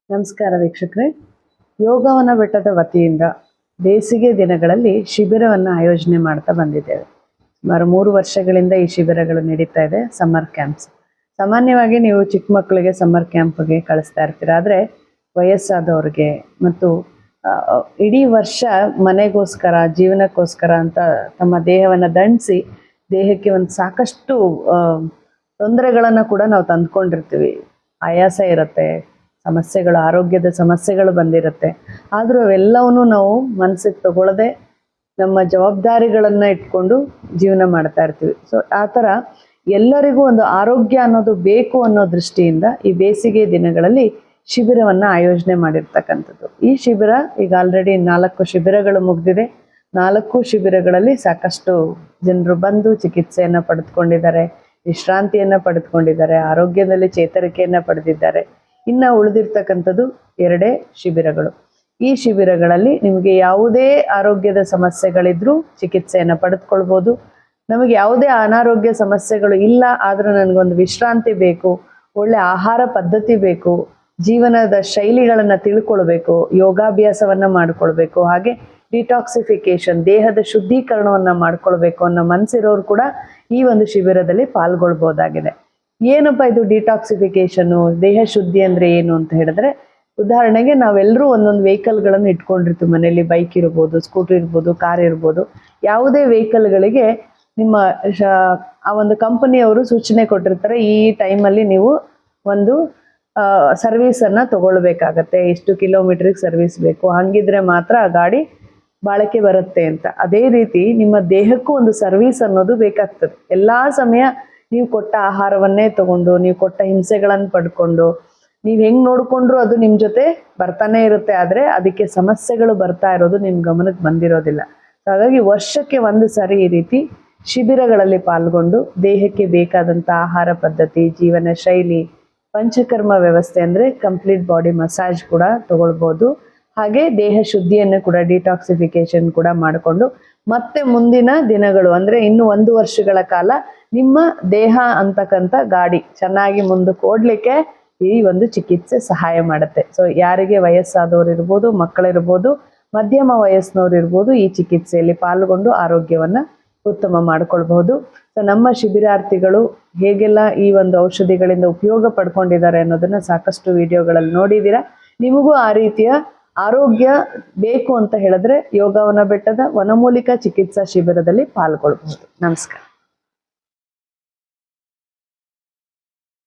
ನಮಸ್ಕಾರ ವೀಕ್ಷಕರೇ. ಯೋಗವನ ಬೆಟ್ಟದ ವತಿಯಿಂದ ಬೇಸಿಗೆ ದಿನಗಳಲ್ಲಿ ಶಿಬಿರವನ್ನು ಆಯೋಜನೆ ಮಾಡ್ತಾ ಬಂದಿದ್ದೇವೆ. ಸುಮಾರು 3 ವರ್ಷಗಳಿಂದ ಈ ಶಿಬಿರಗಳು ನಡೀತಾ ಇದೆ. ಸಮ್ಮರ್ ಕ್ಯಾಂಪ್ಸ್ ಸಾಮಾನ್ಯವಾಗಿ ನೀವು ಚಿಕ್ಕ ಮಕ್ಕಳಿಗೆ ಸಮ್ಮರ್ ಕ್ಯಾಂಪ್ಗೆ ಕಳಿಸ್ತಾ ಇರ್ತೀರ. ಆದರೆ ವಯಸ್ಸಾದವ್ರಿಗೆ ಮತ್ತು ಇಡೀ ವರ್ಷ ಮನೆಗೋಸ್ಕರ ಜೀವನಕ್ಕೋಸ್ಕರ ಅಂತ ತಮ್ಮ ದೇಹವನ್ನು ದಂಡಿಸಿ ದೇಹಕ್ಕೆ ಒಂದು ಸಾಕಷ್ಟು ತೊಂದರೆಗಳನ್ನು ಕೂಡ ನಾವು ತಂದ್ಕೊಂಡಿರ್ತೀವಿ. ಆಯಾಸ ಇರುತ್ತೆ, ಸಮಸ್ಯೆಗಳು, ಆರೋಗ್ಯದ ಸಮಸ್ಯೆಗಳು ಬಂದಿರುತ್ತೆ. ಆದರೂ ಅವೆಲ್ಲವನ್ನೂ ನಾವು ಮನಸ್ಸಿಗೆ ತಗೊಳ್ಳದೆ ನಮ್ಮ ಜವಾಬ್ದಾರಿಗಳನ್ನು ಇಟ್ಕೊಂಡು ಜೀವನ ಮಾಡ್ತಾ ಇರ್ತೀವಿ. ಸೊ ಆ ಥರ ಎಲ್ಲರಿಗೂ ಒಂದು ಆರೋಗ್ಯ ಅನ್ನೋದು ಬೇಕು ಅನ್ನೋ ದೃಷ್ಟಿಯಿಂದ ಈ ಬೇಸಿಗೆ ದಿನಗಳಲ್ಲಿ ಶಿಬಿರವನ್ನು ಆಯೋಜನೆ ಮಾಡಿರ್ತಕ್ಕಂಥದ್ದು. ಈ ಶಿಬಿರ ಈಗ ಆಲ್ರೆಡಿ 4 ಶಿಬಿರಗಳು ಮುಗಿದಿದೆ. 4 ಶಿಬಿರಗಳಲ್ಲಿ ಸಾಕಷ್ಟು ಜನರು ಬಂದು ಚಿಕಿತ್ಸೆಯನ್ನು ಪಡೆದುಕೊಂಡಿದ್ದಾರೆ, ವಿಶ್ರಾಂತಿಯನ್ನು ಪಡೆದುಕೊಂಡಿದ್ದಾರೆ, ಆರೋಗ್ಯದಲ್ಲಿ ಚೇತರಿಕೆಯನ್ನು ಪಡೆದಿದ್ದಾರೆ. ಇನ್ನು ಉಳಿದಿರ್ತಕ್ಕಂಥದ್ದು 2 ಶಿಬಿರಗಳು. ಈ ಶಿಬಿರಗಳಲ್ಲಿ ನಿಮಗೆ ಯಾವುದೇ ಆರೋಗ್ಯದ ಸಮಸ್ಯೆಗಳಿದ್ರೂ ಚಿಕಿತ್ಸೆಯನ್ನು ಪಡೆದುಕೊಳ್ಬೋದು. ನಮಗೆ ಯಾವುದೇ ಅನಾರೋಗ್ಯ ಸಮಸ್ಯೆಗಳು ಇಲ್ಲ, ಆದರೂ ನನಗೊಂದು ವಿಶ್ರಾಂತಿ ಬೇಕು, ಒಳ್ಳೆ ಆಹಾರ ಪದ್ಧತಿ ಬೇಕು, ಜೀವನದ ಶೈಲಿಗಳನ್ನು ತಿಳ್ಕೊಳ್ಬೇಕು, ಯೋಗಾಭ್ಯಾಸವನ್ನು ಮಾಡ್ಕೊಳ್ಬೇಕು, ಹಾಗೆ ಡಿಟಾಕ್ಸಿಫಿಕೇಶನ್ ದೇಹದ ಶುದ್ಧೀಕರಣವನ್ನು ಮಾಡ್ಕೊಳ್ಬೇಕು ಅನ್ನೋ ಮನಸ್ಸಿರೋರು ಕೂಡ ಈ ಒಂದು ಶಿಬಿರದಲ್ಲಿ ಪಾಲ್ಗೊಳ್ಬೋದಾಗಿದೆ. ಏನಪ್ಪ ಇದು ಡಿಟಾಕ್ಸಿಫಿಕೇಶನು, ದೇಹ ಶುದ್ಧಿ ಅಂದರೆ ಏನು ಅಂತ ಹೇಳಿದ್ರೆ, ಉದಾಹರಣೆಗೆ ನಾವೆಲ್ಲರೂ ಒಂದೊಂದು ವೆಹಿಕಲ್ಗಳನ್ನು ಇಟ್ಕೊಂಡಿರ್ತೀವಿ ಮನೆಯಲ್ಲಿ. ಬೈಕ್ ಇರ್ಬೋದು, ಸ್ಕೂಟರ್ ಇರ್ಬೋದು, ಕಾರ್ ಇರ್ಬೋದು. ಯಾವುದೇ ವೆಹಿಕಲ್ಗಳಿಗೆ ನಿಮ್ಮ ಆ ಒಂದು ಕಂಪನಿಯವರು ಸೂಚನೆ ಕೊಟ್ಟಿರ್ತಾರೆ, ಈ ಟೈಮಲ್ಲಿ ನೀವು ಒಂದು ಸರ್ವಿಸನ್ನು ತಗೊಳ್ಬೇಕಾಗತ್ತೆ, ಎಷ್ಟು ಕಿಲೋಮೀಟ್ರಿಗೆ ಸರ್ವಿಸ್ ಬೇಕು, ಹಂಗಿದ್ರೆ ಮಾತ್ರ ಆ ಗಾಡಿ ಬಾಳಕೆ ಬರುತ್ತೆ ಅಂತ. ಅದೇ ರೀತಿ ನಿಮ್ಮ ದೇಹಕ್ಕೂ ಒಂದು ಸರ್ವಿಸ್ ಅನ್ನೋದು ಬೇಕಾಗ್ತದೆ. ಎಲ್ಲ ಸಮಯ ನೀವು ಕೊಟ್ಟ ಆಹಾರವನ್ನೇ ತಗೊಂಡು, ನೀವು ಕೊಟ್ಟ ಹಿಂಸೆಗಳನ್ನು ಪಡ್ಕೊಂಡು, ನೀವು ಹೆಂಗೆ ನೋಡಿಕೊಂಡ್ರು ಅದು ನಿಮ್ಮ ಜೊತೆ ಬರ್ತಾನೆ ಇರುತ್ತೆ. ಆದರೆ ಅದಕ್ಕೆ ಸಮಸ್ಯೆಗಳು ಬರ್ತಾ ಇರೋದು ನಿಮ್ಮ ಗಮನಕ್ಕೆ ಬಂದಿರೋದಿಲ್ಲ. ಹಾಗಾಗಿ ವರ್ಷಕ್ಕೆ 1 ಸಾರಿ ಈ ರೀತಿ ಶಿಬಿರಗಳಲ್ಲಿ ಪಾಲ್ಗೊಂಡು ದೇಹಕ್ಕೆ ಬೇಕಾದಂಥ ಆಹಾರ ಪದ್ಧತಿ, ಜೀವನ ಶೈಲಿ, ಪಂಚಕರ್ಮ ವ್ಯವಸ್ಥೆ ಅಂದರೆ ಕಂಪ್ಲೀಟ್ ಬಾಡಿ ಮಸಾಜ್ ಕೂಡ ತಗೊಳ್ಬೋದು. ಹಾಗೆ ದೇಹ ಶುದ್ಧಿಯನ್ನು ಕೂಡ, ಡಿಟಾಕ್ಸಿಫಿಕೇಶನ್ ಕೂಡ ಮಾಡಿಕೊಂಡು ಮತ್ತೆ ಮುಂದಿನ ದಿನಗಳು ಅಂದರೆ ಇನ್ನು 1 ವರ್ಷಗಳ ಕಾಲ ನಿಮ್ಮ ದೇಹ ಅಂತಕ್ಕಂಥ ಗಾಡಿ ಚೆನ್ನಾಗಿ ಮುಂದಕ್ಕೆ ಓಡಲಿಕ್ಕೆ ಈ ಒಂದು ಚಿಕಿತ್ಸೆ ಸಹಾಯ ಮಾಡುತ್ತೆ. ಸೊ ಯಾರಿಗೆ ವಯಸ್ಸಾದವರು ಇರ್ಬೋದು, ಮಕ್ಕಳಿರ್ಬೋದು, ಮಧ್ಯಮ ವಯಸ್ಸಿನವ್ರು ಇರ್ಬೋದು, ಈ ಚಿಕಿತ್ಸೆಯಲ್ಲಿ ಪಾಲ್ಗೊಂಡು ಆರೋಗ್ಯವನ್ನು ಉತ್ತಮ ಮಾಡ್ಕೊಳ್ಬಹುದು. ಸೊ ನಮ್ಮ ಶಿಬಿರಾರ್ಥಿಗಳು ಹೇಗೆಲ್ಲ ಈ ಒಂದು ಔಷಧಿಗಳಿಂದ ಉಪಯೋಗ ಪಡ್ಕೊಂಡಿದ್ದಾರೆ ಅನ್ನೋದನ್ನ ಸಾಕಷ್ಟು ವಿಡಿಯೋಗಳಲ್ಲಿ ನೋಡಿದ್ದೀರಾ. ನಿಮಗೂ ಆ ರೀತಿಯ ಆರೋಗ್ಯ ಬೇಕು ಅಂತ ಹೇಳಿದ್ರೆ ಯೋಗವನ ಬೆಟ್ಟದ ವನಮೂಲಿಕಾ ಚಿಕಿತ್ಸಾ ಶಿಬಿರದಲ್ಲಿ ಪಾಲ್ಗೊಳ್ಬಹುದು. ನಮಸ್ಕಾರ.